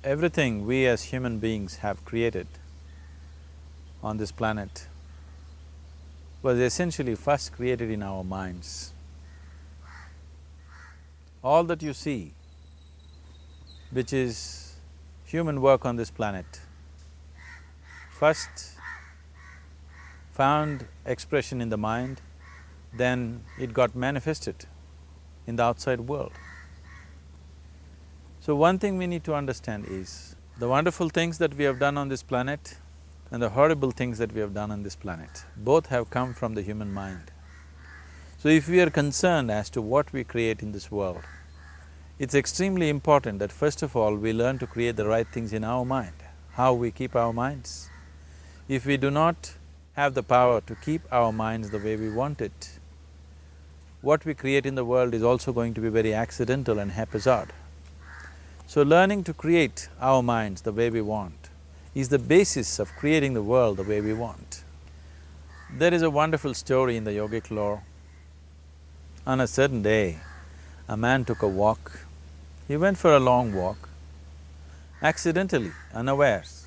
Everything we as human beings have created on this planet was essentially first created in our minds. All that you see, which is human work on this planet, first found expression in the mind, then it got manifested in the outside world. So one thing we need to understand is, the wonderful things that we have done on this planet and the horrible things that we have done on this planet, both have come from the human mind. So if we are concerned as to what we create in this world, it's extremely important that first of all we learn to create the right things in our mind, how we keep our minds. If we do not have the power to keep our minds the way we want it, what we create in the world is also going to be very accidental and haphazard. So learning to create our minds the way we want is the basis of creating the world the way we want. There is a wonderful story in the yogic lore. On a certain day, a man took a walk. He went for a long walk. Accidentally, unawares,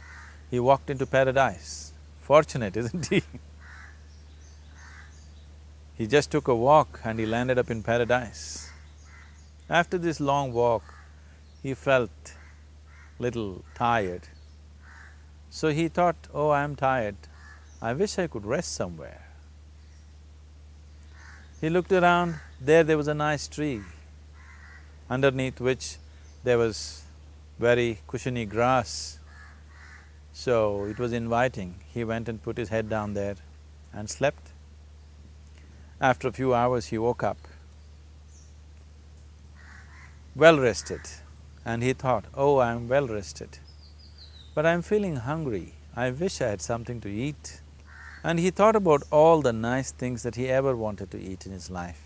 he walked into paradise. Fortunate, isn't he? He just took a walk and he landed up in paradise. After this long walk, he felt little tired. So he thought, oh, I'm tired, I wish I could rest somewhere. He looked around, there was a nice tree, underneath which there was very cushiony grass. So it was inviting. He went and put his head down there and slept. After a few hours he woke up, well rested, and he thought, oh, I'm well rested, but I'm feeling hungry, I wish I had something to eat. And he thought about all the nice things that he ever wanted to eat in his life.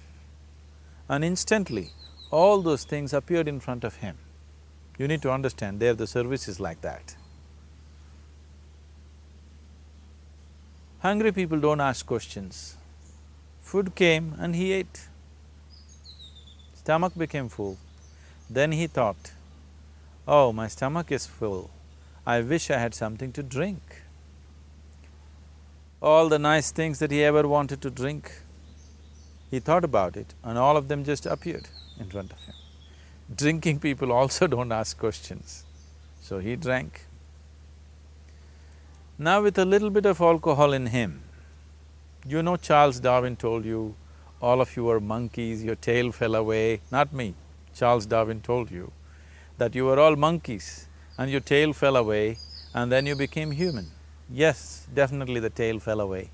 And instantly, all those things appeared in front of him. You need to understand, there the service is like that. Hungry people don't ask questions. Food came and he ate. Stomach became full. Then he thought, oh, my stomach is full, I wish I had something to drink. All the nice things that he ever wanted to drink, he thought about it and all of them just appeared in front of him. Drinking people also don't ask questions, so he drank. Now with a little bit of alcohol in him, you know Charles Darwin told you, all of you are monkeys, your tail fell away. Not me, Charles Darwin told you that you were all monkeys and your tail fell away and then you became human. Yes, definitely the tail fell away,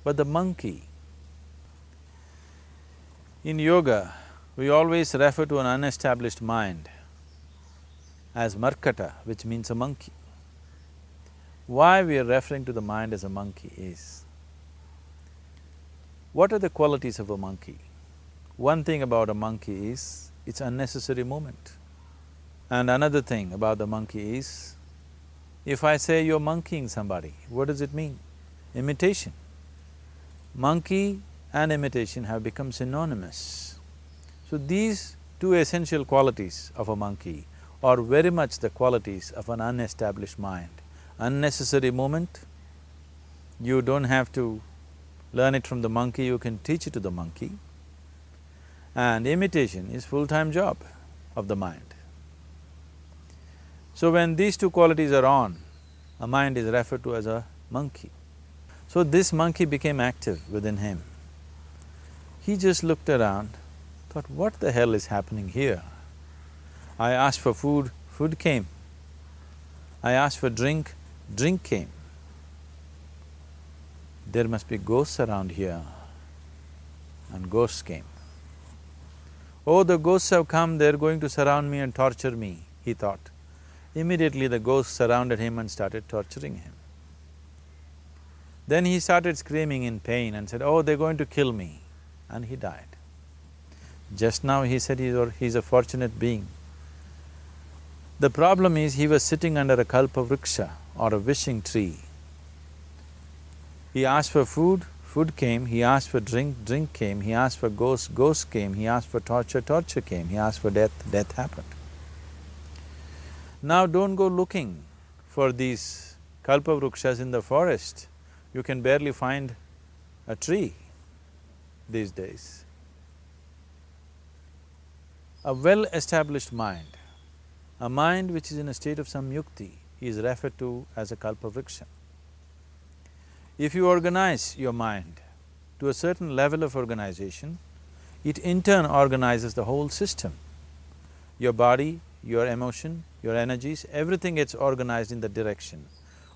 but the monkey… In yoga, we always refer to an unestablished mind as markata, which means a monkey. Why we are referring to the mind as a monkey is, what are the qualities of a monkey? One thing about a monkey is, it's unnecessary movement. And another thing about the monkey is, if I say you're monkeying somebody, what does it mean? Imitation. Monkey and imitation have become synonymous. So these two essential qualities of a monkey are very much the qualities of an unestablished mind. Unnecessary movement, you don't have to learn it from the monkey, you can teach it to the monkey. And imitation is full-time job of the mind. So when these two qualities are on, a mind is referred to as a monkey. So this monkey became active within him. He just looked around, thought, what the hell is happening here? I asked for food, food came. I asked for drink, drink came. There must be ghosts around here, and ghosts came. Oh, the ghosts have come, they're going to surround me and torture me, he thought. Immediately the ghosts surrounded him and started torturing him. Then he started screaming in pain and said, oh, they're going to kill me, and he died. Just now he said he's a fortunate being. The problem is he was sitting under a kalpa vriksha or a wishing tree. He asked for food, food came, he asked for drink, drink came, he asked for ghost, ghost came, he asked for torture, torture came, he asked for death, death happened. Now don't go looking for these kalpavrukshas in the forest. You can barely find a tree these days. A well-established mind, a mind which is in a state of samyukti, is referred to as a kalpavriksha. If you organize your mind to a certain level of organization, it in turn organizes the whole system. Your body, your emotion, your energies, everything gets organized in that direction.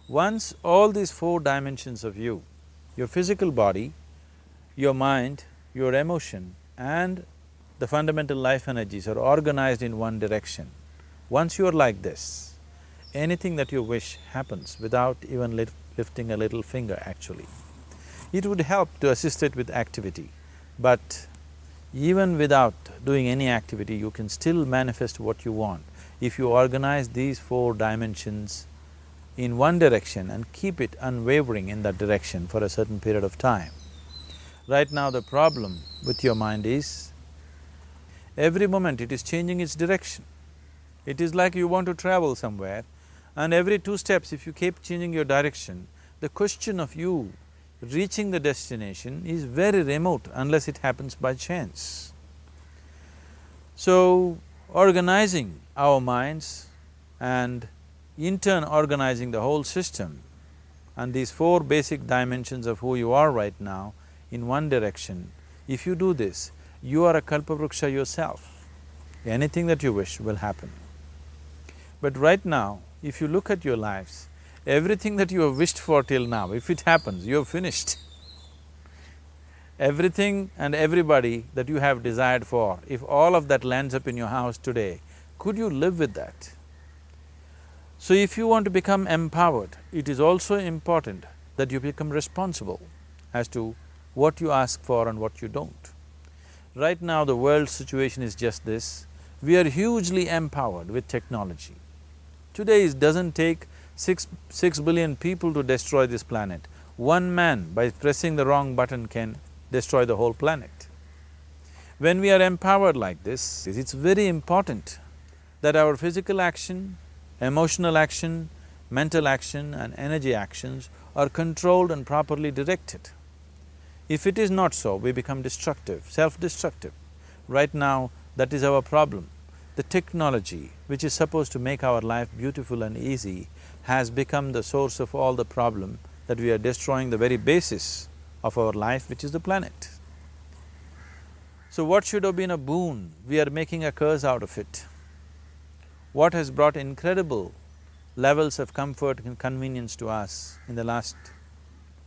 Once all these four dimensions of you, your physical body, your mind, your emotion and the fundamental life energies are organized in one direction, once you are like this, anything that you wish happens without even lifting a little finger actually. It would help to assist it with activity, but even without doing any activity, you can still manifest what you want if you organize these four dimensions in one direction and keep it unwavering in that direction for a certain period of time. Right now the problem with your mind is, every moment it is changing its direction. It is like you want to travel somewhere and every 2 steps if you keep changing your direction, the question of you reaching the destination is very remote unless it happens by chance. So, organizing our minds and in turn organizing the whole system and these 4 basic dimensions of who you are right now in one direction, if you do this, you are a kalpavruksha yourself. Anything that you wish will happen. But right now, if you look at your lives, everything that you have wished for till now, if it happens, you have finished. Everything and everybody that you have desired for, if all of that lands up in your house today, could you live with that? So if you want to become empowered, it is also important that you become responsible as to what you ask for and what you don't. Right now the world's situation is just this, we are hugely empowered with technology. Today it doesn't take six billion people to destroy this planet. One man by pressing the wrong button can destroy the whole planet. When we are empowered like this, it's very important that our physical action, emotional action, mental action and energy actions are controlled and properly directed. If it is not so, we become destructive, self-destructive. Right now, that is our problem. The technology, which is supposed to make our life beautiful and easy, has become the source of all the problem that we are destroying the very basis of our life, which is the planet. So what should have been a boon, we are making a curse out of it. What has brought incredible levels of comfort and convenience to us in the last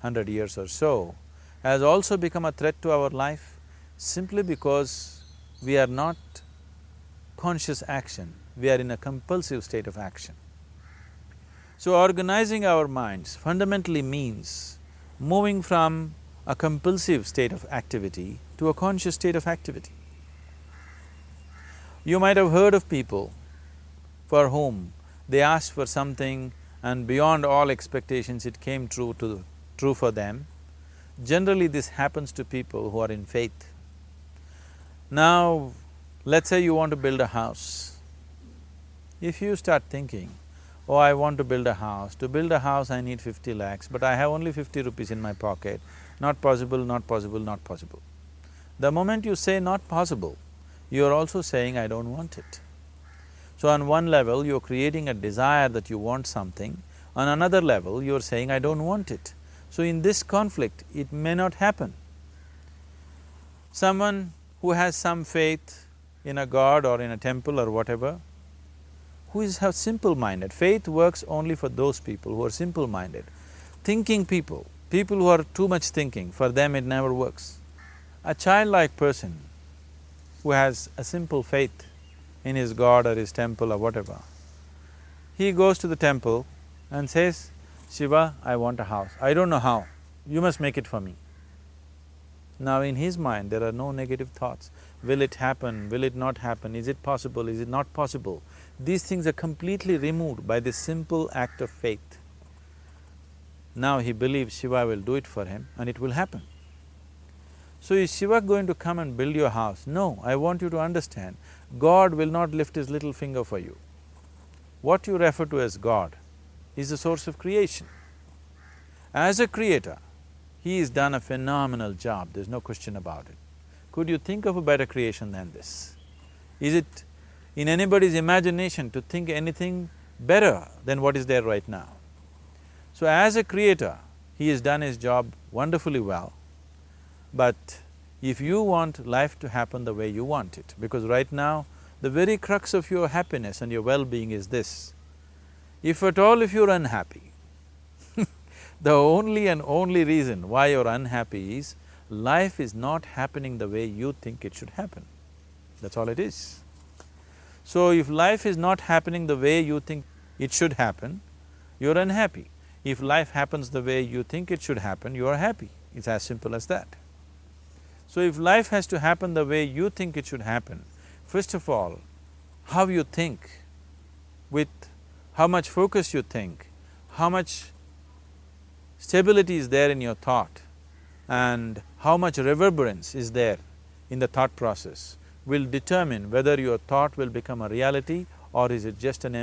100 years or so, has also become a threat to our life simply because we are not conscious action, we are in a compulsive state of action. So organizing our minds fundamentally means moving from a compulsive state of activity to a conscious state of activity. You might have heard of people for whom they asked for something and beyond all expectations it came true for them. Generally this happens to people who are in faith. Now, let's say you want to build a house. If you start thinking, oh, I want to build a house. To build a house I need 50 lakhs, but I have only 50 rupees in my pocket. Not possible, not possible, not possible. The moment you say not possible, you are also saying I don't want it. So on one level you're creating a desire that you want something, on another level you're saying I don't want it. So in this conflict, it may not happen. Someone who has some faith in a god or in a temple or whatever, who is simple-minded. Faith works only for those people who are simple-minded. Thinking people, people who are too much thinking, for them it never works. A childlike person who has a simple faith in his god or his temple or whatever, he goes to the temple and says, Shiva, I want a house. I don't know how, you must make it for me. Now in his mind there are no negative thoughts. Will it happen? Will it not happen? Is it possible? Is it not possible? These things are completely removed by this simple act of faith. Now he believes Shiva will do it for him and it will happen. So is Shiva going to come and build your house? No, I want you to understand, God will not lift his little finger for you. what you refer to as God is the source of creation. As a creator, he has done a phenomenal job, there's no question about it. Could you think of a better creation than this? Is it in anybody's imagination to think anything better than what is there right now? So as a creator, he has done his job wonderfully well, but if you want life to happen the way you want it, because right now, the very crux of your happiness and your well-being is this. If at all if you're unhappy, the only reason why you're unhappy is life is not happening the way you think it should happen. That's all it is. So if life is not happening the way you think it should happen, you're unhappy. If life happens the way you think it should happen, you are happy. It's as simple as that. So if life has to happen the way you think it should happen, first of all, how you think, with how much focus you think, how much stability is there in your thought, and how much reverberance is there in the thought process will determine whether your thought will become a reality or is it just an